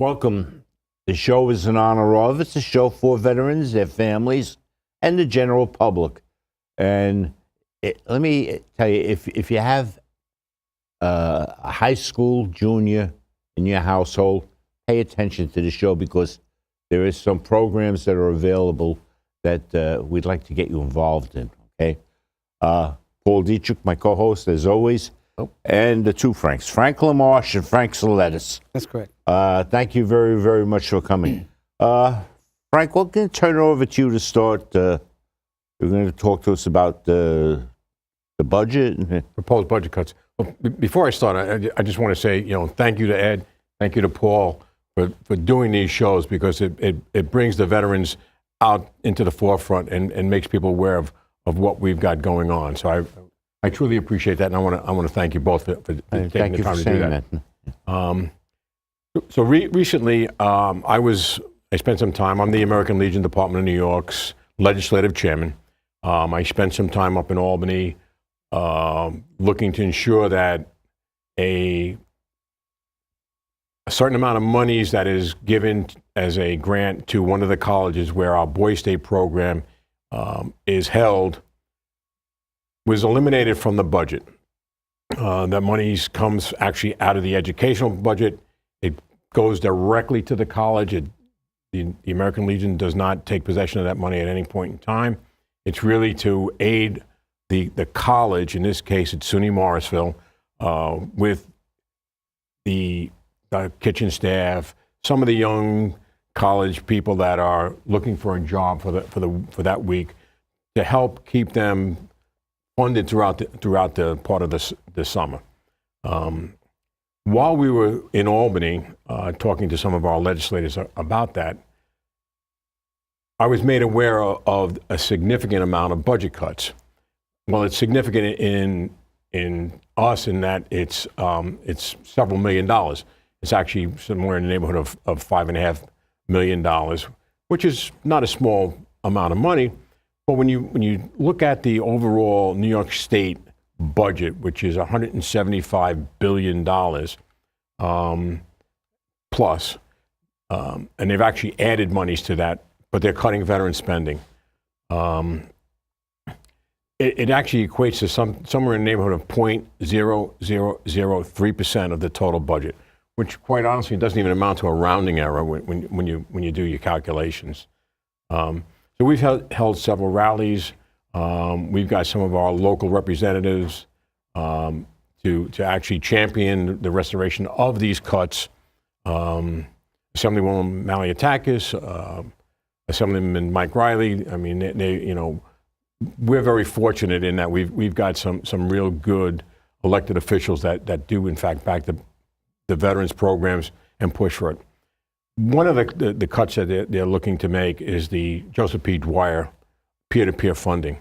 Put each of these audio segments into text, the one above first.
Welcome. The show is in honor of. It's a show for veterans, their families, and the general public. And let me tell you, if you have a high school junior in your household, pay attention to the show because there is some programs that are available that we'd like to get you involved in. Okay, Paul Dietrich, my co-host, as always. And the two Franks, Frank LaMarsh and Frank Saladis. That's correct. Thank you very, very much for coming. Frank, we're going to turn it over to you to start. You're going to talk to us about the budget. Proposed budget cuts. Well, before I start, I just want to say, thank you to Ed, thank you to Paul for doing these shows because it brings the veterans out into the forefront and makes people aware of what we've got going on. So I truly appreciate that, and I want to thank you both for taking the time to do that. So recently, I spent some time. I'm the American Legion Department of New York's legislative chairman. I spent some time up in Albany looking to ensure that a certain amount of monies that is given as a grant to one of the colleges where our Boys State program is held was eliminated from the budget. That money comes actually out of the educational budget. It goes directly to the college. The American Legion does not take possession of that money at any point in time. It's really to aid the college, in this case it's SUNY Morrisville, with the kitchen staff, some of the young college people that are looking for a job for that week, to help keep them funded throughout the part of the summer. While we were in Albany talking to some of our legislators about that, I was made aware of a significant amount of budget cuts. Well, it's significant in us in that it's several $1 million. It's actually somewhere in the neighborhood of $5.5 million, which is not a small amount of money. But when you look at the overall New York State budget, which is $175 billion plus, and they've actually added monies to that, but they're cutting veteran spending. It actually equates to somewhere in the neighborhood of 0.0003% of the total budget, which quite honestly doesn't even amount to a rounding error when you do your calculations. So we've held several rallies. We've got some of our local representatives to actually champion the restoration of these cuts. Assemblywoman Maliatakis, Assemblyman Mike Riley. I mean, we're very fortunate in that we've got some real good elected officials that do in fact back the veterans programs and push for it. One of the cuts that they're looking to make is the Joseph P. Dwyer peer-to-peer funding.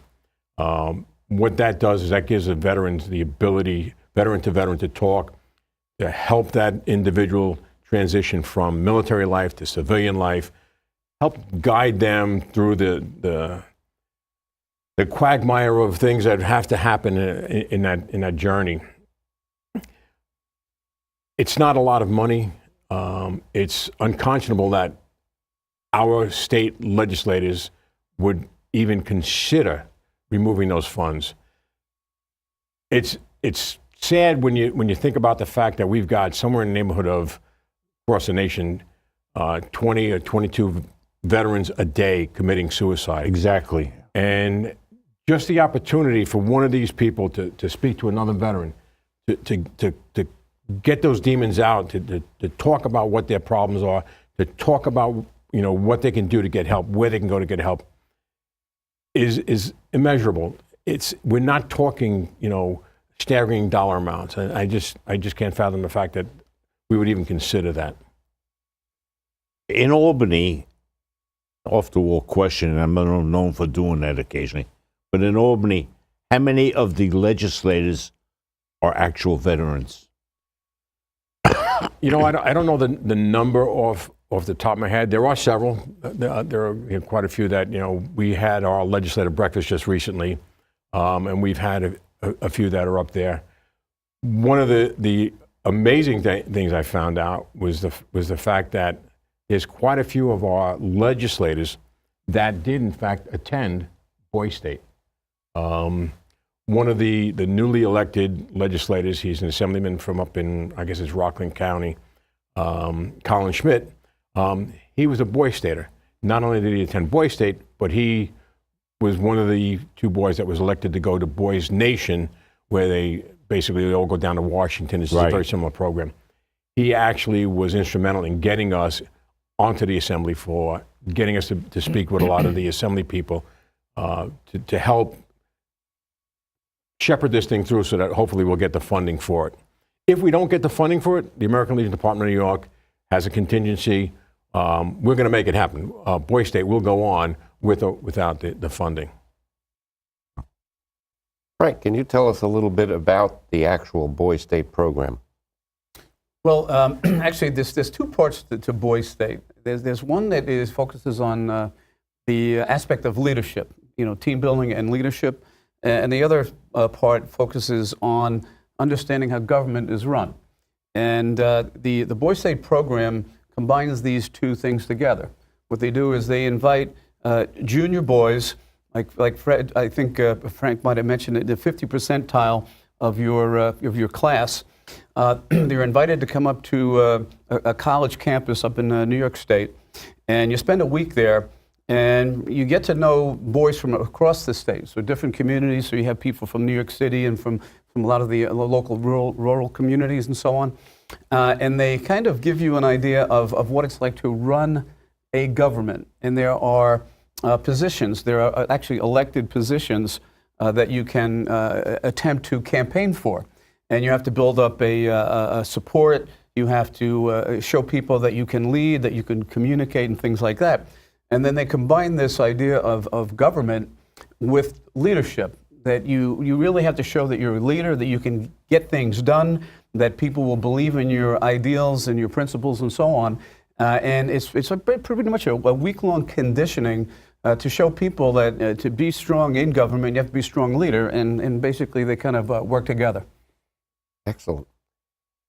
What that does is that gives the veterans the ability, veteran to veteran, to talk, to help that individual transition from military life to civilian life, help guide them through the quagmire of things that have to happen in that journey. It's not a lot of money. It's unconscionable that our state legislators would even consider removing those funds. It's sad when you think about the fact that we've got somewhere in the neighborhood of, across the nation, 20 or 22 veterans a day committing suicide. Exactly. And just the opportunity for one of these people to speak to another veteran, to get those demons out, to talk about what their problems are, to talk about what they can do to get help, where they can go to get help, is immeasurable. We're not talking staggering dollar amounts, and I just can't fathom the fact that we would even consider that. In Albany, off the wall question, and I'm not known for doing that occasionally, but in Albany, how many of the legislators are actual veterans? I don't know the number off the top of my head. There are several. There are quite a few that, we had our legislative breakfast just recently, and we've had a few that are up there. One of the amazing things I found out was the fact that there's quite a few of our legislators that did in fact attend Boys State. One of the newly elected legislators, he's an assemblyman from up in, I guess it's Rockland County, Colin Schmidt, he was a Boy Stater. Not only did he attend Boys State, but he was one of the 2 boys that was elected to go to Boys Nation, where they all go down to Washington. This is a very similar program. He actually was instrumental in getting us onto the assembly floor, getting us to speak with a lot of the assembly people to help shepherd this thing through so that hopefully we'll get the funding for it. If we don't get the funding for it, the American Legion Department of New York has a contingency. We're going to make it happen. Boys State will go on with or without the funding. Frank, can you tell us a little bit about the actual Boys State program? Well, actually, there's 2 parts to Boys State. There's one that focuses on the aspect of leadership, team building and leadership, and the other part focuses on understanding how government is run. And the Boys State program combines these 2 things together. What they do is they invite junior boys, like Fred, I think Frank might have mentioned it, the 50 percentile of your class. They're invited to come up to a college campus up in New York State, and you spend a week there, and you get to know boys from across the state, so different communities. So you have people from New York City and from a lot of the local rural communities and so on, and they kind of give you an idea of what it's like to run a government. And there are positions, there are actually elected positions that you can attempt to campaign for. And you have to build up a support. You have to show people that you can lead, that you can communicate, and things like that. And then they combine this idea of government with leadership, that you really have to show that you're a leader, that you can get things done, that people will believe in your ideals and your principles and so on. And it's pretty much a week-long conditioning to show people that to be strong in government, you have to be a strong leader, and basically they kind of work together. Excellent.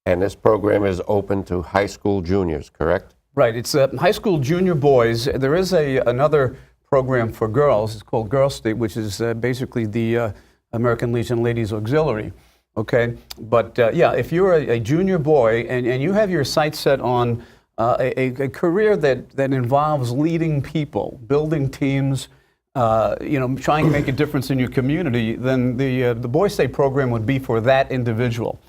And this program is open to high school juniors, correct? Right. It's high school junior boys. There is another program for girls. It's called Girls State, which is basically the American Legion Ladies Auxiliary. Okay. But yeah, if you're a junior boy and you have your sights set on a career that involves leading people, building teams, trying to make a difference in your community, then the Boys State program would be for that individual.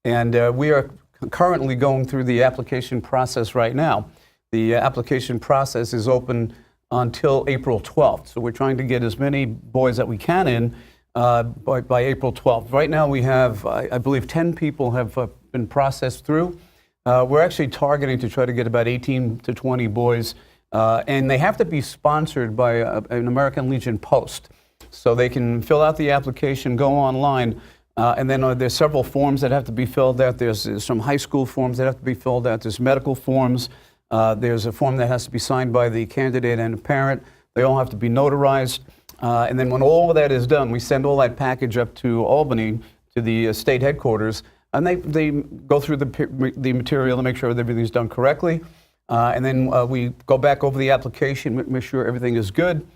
And we are currently going through the application process right now. The application process is open until April 12th. So we're trying to get as many boys that we can in by April 12th. Right now we have, I believe, 10 people have been processed through. We're actually targeting to try to get about 18 to 20 boys. And they have to be sponsored by an American Legion post. So they can fill out the application, go online, and then there's several forms that have to be filled out. There's some high school forms that have to be filled out. There's medical forms. There's a form that has to be signed by the candidate and the parent. They all have to be notarized. And then when all of that is done, we send all that package up to Albany, to the state headquarters, and they go through the material to make sure that everything's done correctly. And then we go back over the application, make sure everything is good.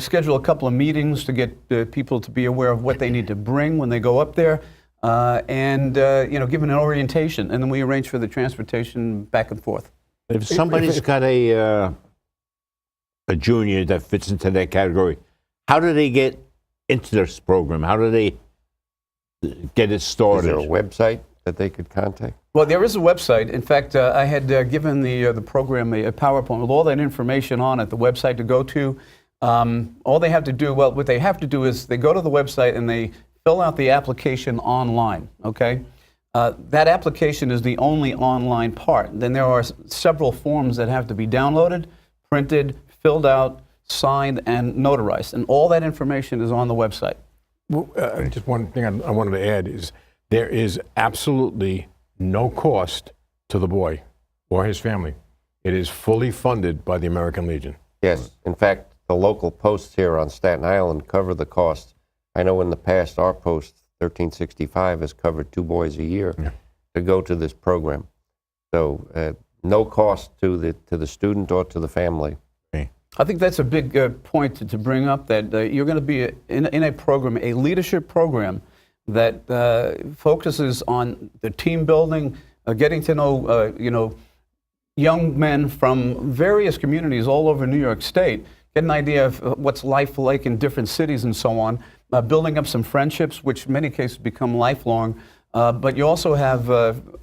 Schedule a couple of meetings to get people to be aware of what they need to bring when they go up there, and give them an orientation. And then we arrange for the transportation back and forth. If somebody's got a junior that fits into that category, how do they get into this program? How do they get it started? Is there a website that they could contact? Well, there is a website. In fact, I had given the program a PowerPoint with all that information on it, the website to go to. All they have to do, well, what they have to do is they go to the website and they fill out the application online, okay? That application is the only online part. Then there are several forms that have to be downloaded, printed, filled out, signed, and notarized. And all that information is on the website. Well, just one thing I wanted to add is there is absolutely no cost to the boy or his family. It is fully funded by the American Legion. Yes. In fact, the local posts here on Staten Island cover the cost. I know in the past our post, 1365, has covered 2 boys a year. Yeah. to go to this program. So no cost to the student or to the family. I think that's a big point to bring up, that you're going to be in a program, a leadership program that focuses on the team building, getting to know, young men from various communities all over New York State, get an idea of what's life like in different cities and so on, building up some friendships, which in many cases become lifelong. But you also have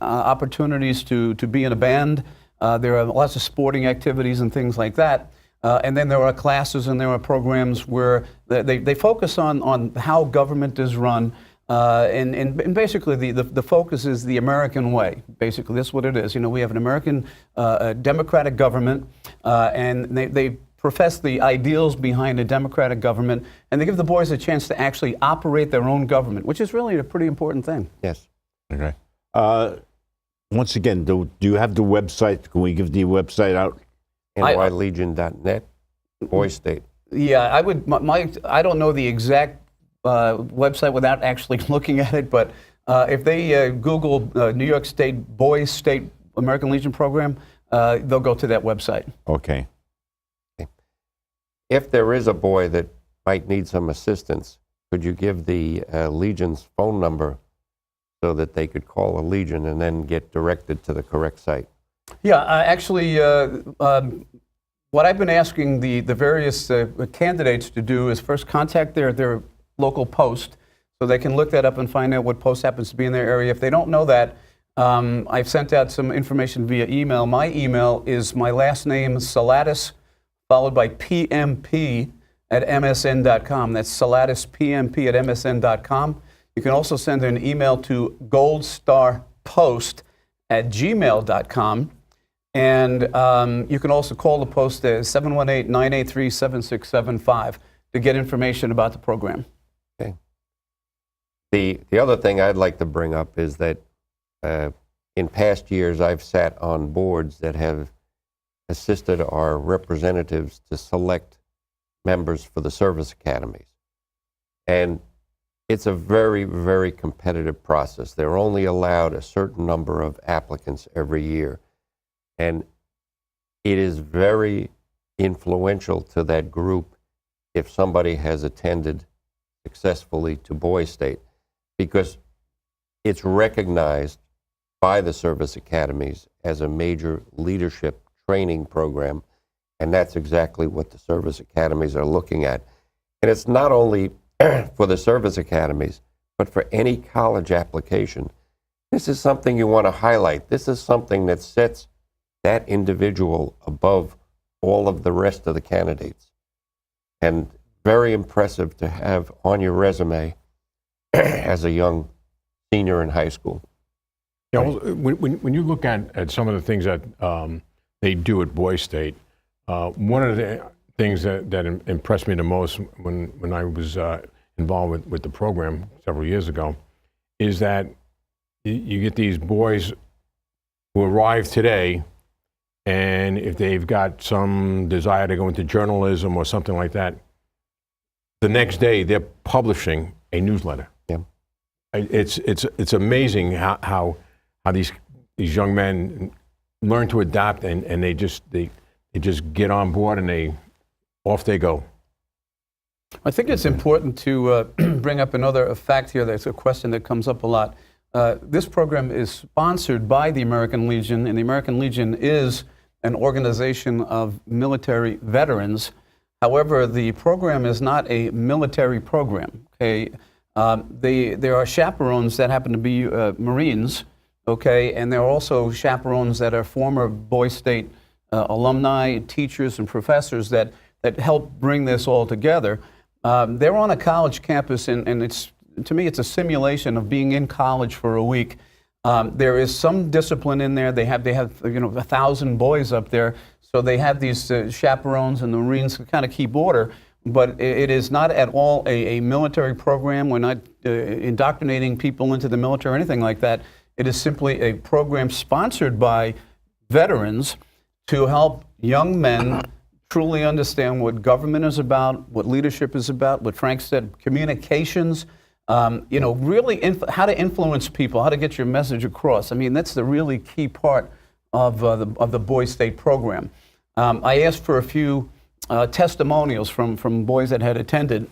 opportunities to be in a band. There are lots of sporting activities and things like that. And then there are classes and there are programs where they focus on how government is run. And basically the focus is the American way. Basically, that's what it is. We have an American democratic government, and they profess the ideals behind a democratic government, and they give the boys a chance to actually operate their own government, which is really a pretty important thing. Yes. Okay. Once again, do you have the website? Can we give the website out? nylegion.net, Boys State. Yeah, I would. I don't know the exact website without actually looking at it, but if they Google New York State Boys State American Legion program, they'll go to that website. Okay. If there is a boy that might need some assistance, could you give the Legion's phone number so that they could call a Legion and then get directed to the correct site? Yeah, actually, what I've been asking the various candidates to do is first contact their local post so they can look that up and find out what post happens to be in their area. If they don't know that, I've sent out some information via email. My email is my last name, Saladis, followed by PMP at MSN.com. That's Saladis PMP at MSN.com. You can also send an email to goldstarpost@gmail.com. And you can also call the post at 718-983-7675 to get information about the program. Okay. The other thing I'd like to bring up is that in past years I've sat on boards that have assisted our representatives to select members for the service academies. And it's a very, very competitive process. They're only allowed a certain number of applicants every year. And it is very influential to that group if somebody has attended successfully to Boys State, because it's recognized by the service academies as a major leadership training program, and that's exactly what the service academies are looking at. And it's not only for the service academies, but for any college application. This is something you want to highlight. This is something that sets that individual above all of the rest of the candidates. And very impressive to have on your resume as a young senior in high school. Yeah, well, when you look at some of the things that they do at Boys State, one of the things that impressed me the most when I was involved with the program several years ago is that you get these boys who arrive today, and if they've got some desire to go into journalism or something like that, the next day they're publishing a newsletter. Yeah. It's amazing how these young men learn to adapt, and they just get on board and off they go. I think it's important to bring up another fact here. That's a question that comes up a lot. This program is sponsored by the American Legion, and the American Legion is an organization of military veterans. However, the program is not a military program. Okay, there are chaperones that happen to be Marines. Okay, and there are also chaperones that are former Boys State alumni, teachers, and professors that help bring this all together. They're on a college campus, and to me, it's a simulation of being in college for a week. There is some discipline in there. They have 1,000 boys up there, so they have these chaperones and the Marines to kind of keep order. But it is not at all a military program. We're not indoctrinating people into the military or anything like that. It is simply a program sponsored by veterans to help young men truly understand what government is about, what leadership is about, what Frank said, communications, really how to influence people, how to get your message across. I mean, that's the really key part of the Boys State program. I asked for a few testimonials from boys that had attended,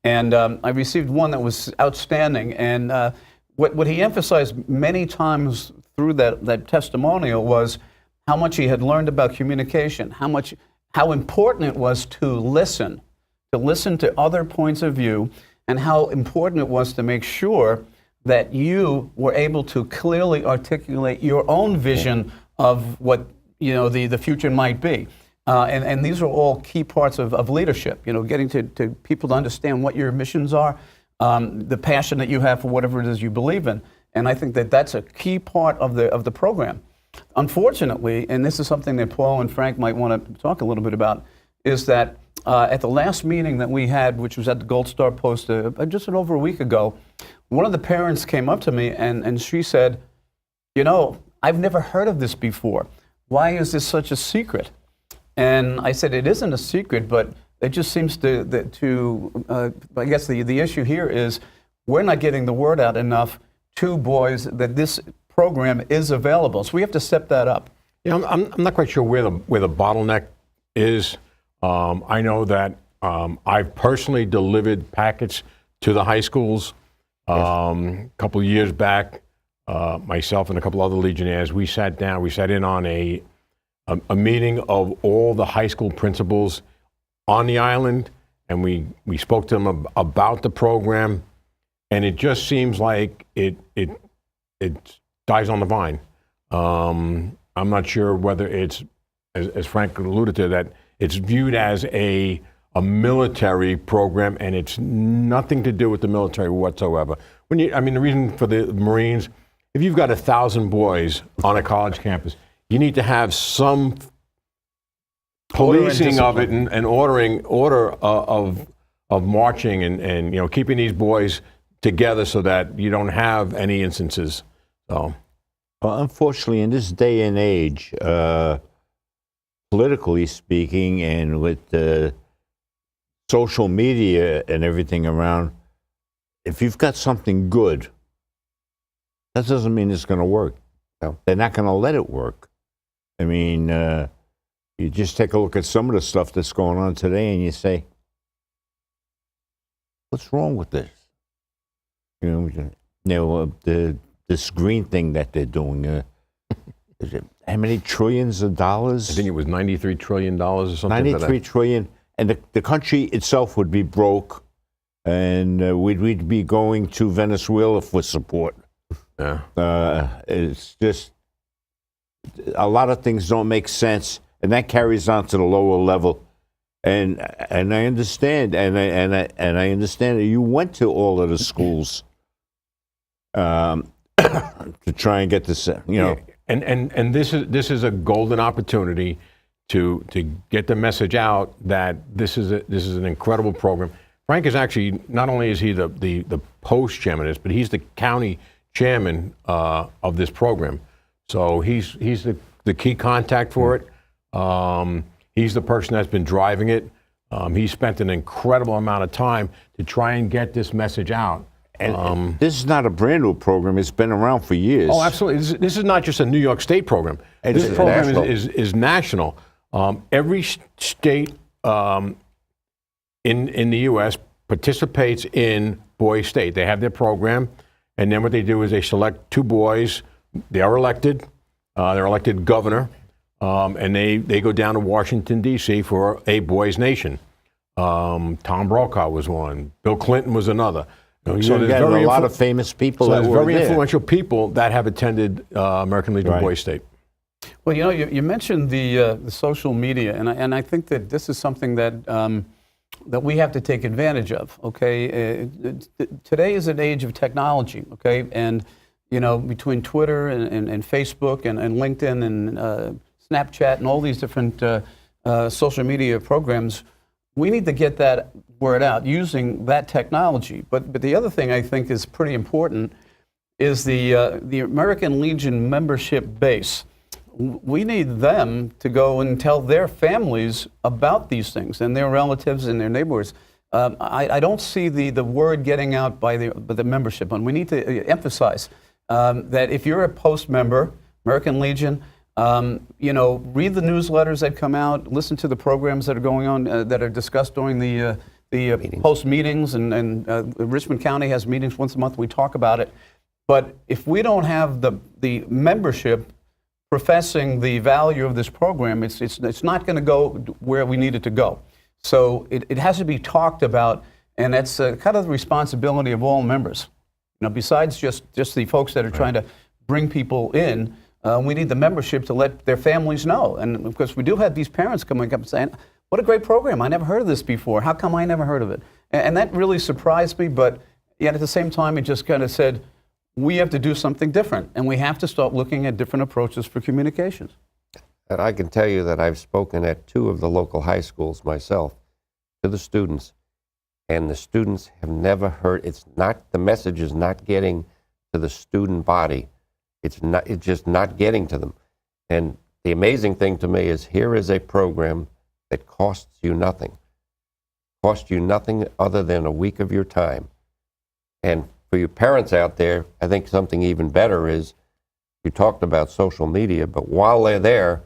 and I received one that was outstanding. And what he emphasized many times through that testimonial was how much he had learned about communication, how important it was to listen to other points of view, and how important it was to make sure that you were able to clearly articulate your own vision of what the future might be. And these are all key parts of leadership, getting to people to understand what your missions are, the passion that you have for whatever it is you believe in. And I think that that's a key part of the program. Unfortunately, and this is something that Paul and Frank might want to talk a little bit about, is that at the last meeting that we had, which was at the Gold Star Post just over a week ago, one of the parents came up to me and she said, I've never heard of this before. Why is this such a secret? And I said, it isn't a secret, but it just seems I guess the issue here is we're not getting the word out enough to boys that this program is available. So we have to step that up. I'm not quite sure where the bottleneck is. I know that I've personally delivered packets to the high schools. A couple of years back, myself and a couple other Legionnaires, we sat in on a meeting of all the high school principals on the island, and we spoke to them about the program, and it just seems like it dies on the vine. I'm not sure whether it's, as Frank alluded to, that it's viewed as a military program, and it's nothing to do with the military whatsoever. The reason for the Marines, if you've got 1,000 boys on a college campus, you need to have some policing of it and order of marching and keeping these boys together so that you don't have any instances. So, well, unfortunately, in this day and age, politically speaking, and with social media and everything around, if you've got something good, that doesn't mean it's going to work. No. They're not going to let it work. I mean, you just take a look at some of the stuff that's going on today, and you say, "What's wrong with this?" This green thing that they're doing. Is it how many trillions of dollars? I think it was $93 trillion or something. 93 trillion, and the country itself would be broke, and we'd be going to Venezuela for support. Yeah. It's just a lot of things don't make sense, and that carries on to the lower level. And I understand, and I understand that you went to all of the schools to try and get this, Yeah. And this is a golden opportunity to get the message out that this is an incredible program. Frank is actually, not only is he the post chairman, but he's the county chairman of this program. So he's the key contact for it. He's the person that's been driving it. He spent an incredible amount of time to try and get this message out. And this is not a brand new program. It's been around for years. Oh, absolutely. This is not just a New York State program. This program is national. Every state in the U.S. participates in Boys State. They have their program, and then what they do is they select 2 boys. They are elected. They're elected governor, and they go down to Washington, D.C. for a boys' nation. Tom Brokaw was one. Bill Clinton was another. So there's a lot of famous people. So there's very influential people that have attended American Legion of Boys State. Well, you mentioned the social media, and I think that this is something that we have to take advantage of. Okay, today is an age of technology. Okay, and between Twitter and Facebook and LinkedIn and Snapchat and all these different social media programs, we need to get that word out using that technology. But the other thing I think is pretty important is the American Legion membership base. We need them to go and tell their families about these things and their relatives and their neighbors. I don't see the word getting out by the membership. And we need to emphasize that if you're a Post member, American Legion, read the newsletters that come out, listen to the programs that are going on, that are discussed during the Post meetings, and Richmond County has meetings once a month. We talk about it. But if we don't have the membership professing the value of this program, it's not going to go where we need it to go. So it has to be talked about, and that's kind of the responsibility of all members. Besides just the folks that are trying to bring people in, we need the membership to let their families know. And of course, we do have these parents coming up and saying, "What a great program! I never heard of this before. How come I never heard of it?" And that really surprised me. But yet at the same time, it just kind of said, we have to do something different, and we have to start looking at different approaches for communications. And I can tell you that I've spoken at 2 of the local high schools myself to the students, and the students have never heard. The message is not getting to the student body. It's just not getting to them. And the amazing thing to me is, here is a program that costs you nothing. Costs you nothing other than a week of your time. And for you parents out there, I think something even better is, you talked about social media, but while they're there,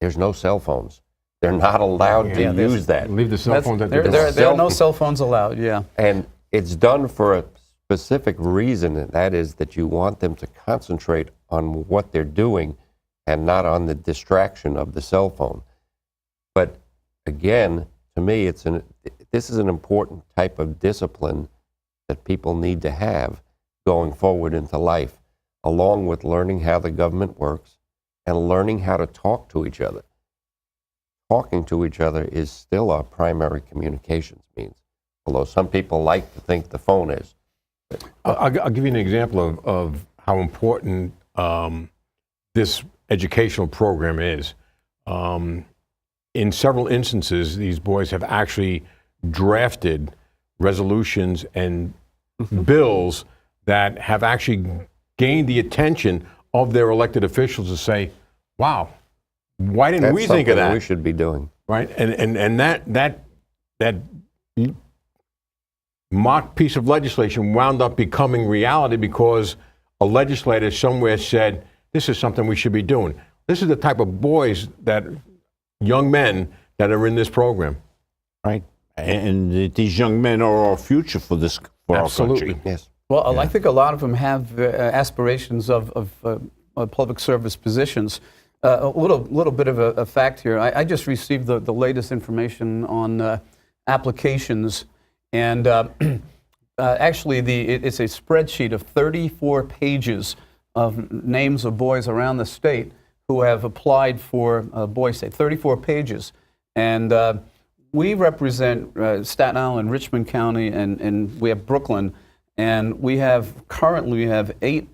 there's no cell phones. They're not allowed to use that. Leave the cell phones at the door. There are no cell phones allowed, yeah. And it's done for a specific reason, and that is that you want them to concentrate on what they're doing and not on the distraction of the cell phone. But again, to me, this is an important type of discipline that people need to have going forward into life, along with learning how the government works and learning how to talk to each other. Talking to each other is still our primary communications means, although some people like to think the phone is. I'll give you an example of how important this educational program is. In several instances, these boys have actually drafted resolutions and bills that have actually gained the attention of their elected officials to say, wow, why didn't we think of that? That's something we should be doing. Right? And that mock piece of legislation wound up becoming reality because a legislator somewhere said, this is something we should be doing. This is the type of young men that are in this program. Right. And these young men are our future for our country. Yes. Well, I think a lot of them have aspirations of public service positions. A little bit of a fact here. I just received the latest information on applications, and actually it's a spreadsheet of 34 pages of names of boys around the state who have applied for Boy State. 34 pages. And we represent Staten Island, Richmond County, and we have Brooklyn. And currently we have 8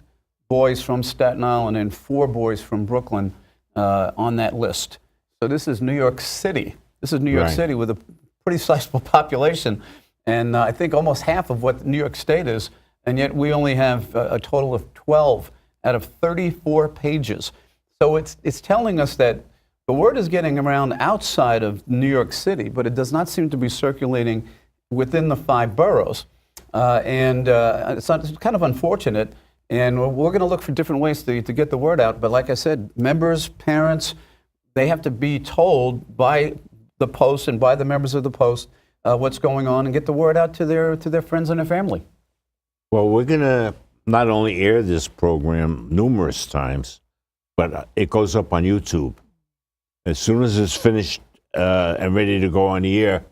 boys from Staten Island and 4 boys from Brooklyn on that list. So this is New York City. This is New York City with a pretty sizable population, and I think almost half of what New York State is, and yet we only have a total of 12 out of 34 pages. So it's telling us that the word is getting around outside of New York City, but it does not seem to be circulating within the 5 boroughs. And it's kind of unfortunate. And we're going to look for different ways to get the word out. But like I said, members, parents, they have to be told by the Post and by the members of the Post what's going on and get the word out to their friends and their family. Well, we're going to not only air this program numerous times, but it goes up on YouTube. As soon as it's finished and ready to go on the air,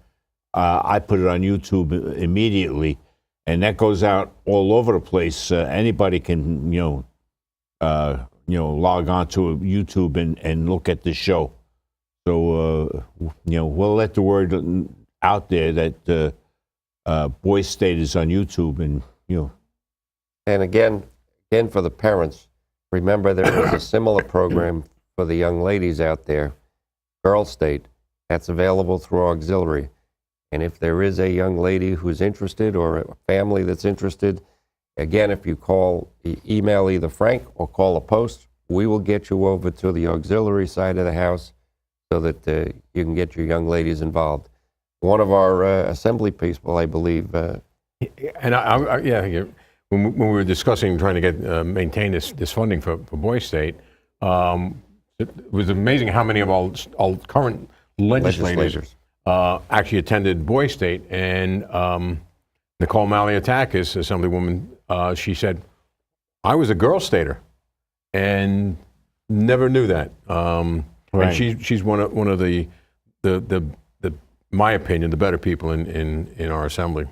I put it on YouTube immediately. And that goes out all over the place. Anybody can, log on to YouTube and look at the show. So, we'll let the word out there that Boy State is on YouTube, and And again, for the parents, remember there is a similar program for the young ladies out there, Girl State, that's available through auxiliary. And if there is a young lady who's interested or a family that's interested, again, if you email either Frank or call a Post, we will get you over to the auxiliary side of the house so that you can get your young ladies involved. one of our assembly people, I believe. And yeah, when we were discussing trying to get maintain this funding for Boys State, it was amazing how many of all current legislators actually attended Boys State. And Nicole Malliotakis, Assemblywoman, she said, "I was a Girl Stater, and never knew that." Right. And she's one of the my opinion, the better people in our assembly.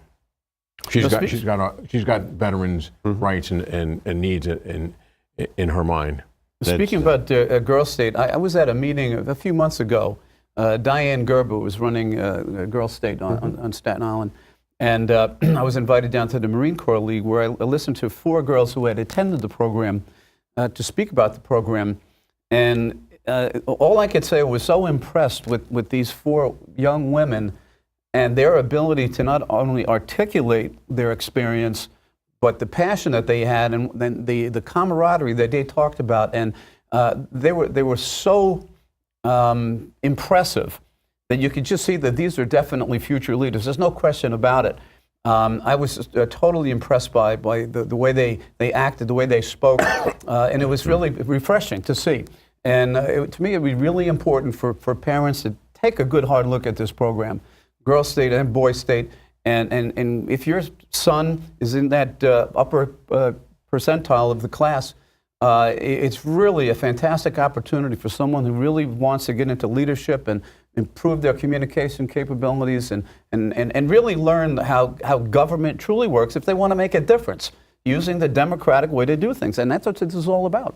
She's got veterans' rights and needs in her mind. Speaking about Girl State, I was at a meeting a few months ago. Diane Gerber was running Girl State on Staten Island, and I was invited down to the Marine Corps League, where I listened to 4 girls who had attended the program to speak about the program. And all I could say, I was so impressed with these 4 young women and their ability to not only articulate their experience, but the passion that they had, and then the camaraderie that they talked about. And they were so impressive that you could just see that these are definitely future leaders. There's no question about it. I was totally impressed by the way they acted, the way they spoke, and it was really refreshing to see. And to me, it would be really important for parents to take a good hard look at this program, Girl State and Boy State. And if your son is in that upper percentile of the class, it's really a fantastic opportunity for someone who really wants to get into leadership and improve their communication capabilities and really learn how government truly works if they want to make a difference using the democratic way to do things. And that's what this is all about.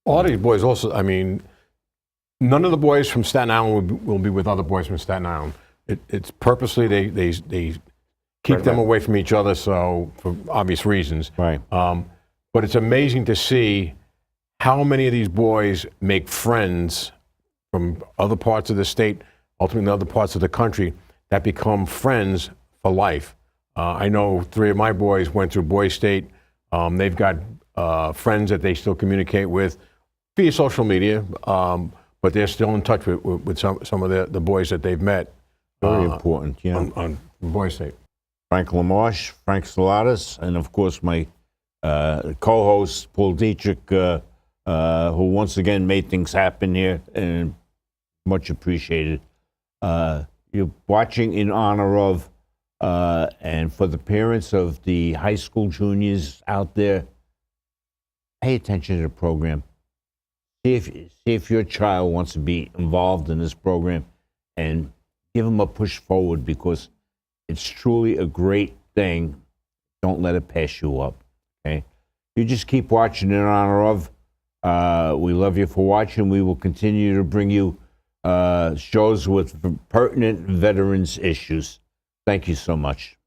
A lot of these boys also, I mean, none of the boys from Staten Island will be with other boys from Staten Island. It's purposely they keep them away from each other, so for obvious reasons. Right. But it's amazing to see how many of these boys make friends from other parts of the state, ultimately other parts of the country, that become friends for life. I know 3 of my boys went through Boys State. They've got friends that they still communicate with via social media, but they're still in touch with some of the boys that they've met. Very important, yeah. On Boys State. Frank LaMarsh, Frank Saladis, and of course my co-host Paul Dietrich, who once again made things happen here, and much appreciated. You're watching in honor of, and for the parents of the high school juniors out there, pay attention to the program. See if your child wants to be involved in this program, and give them a push forward, because it's truly a great thing. Don't let it pass you up, okay? You just keep watching in honor of. We love you for watching. We will continue to bring you shows with pertinent veterans issues. Thank you so much.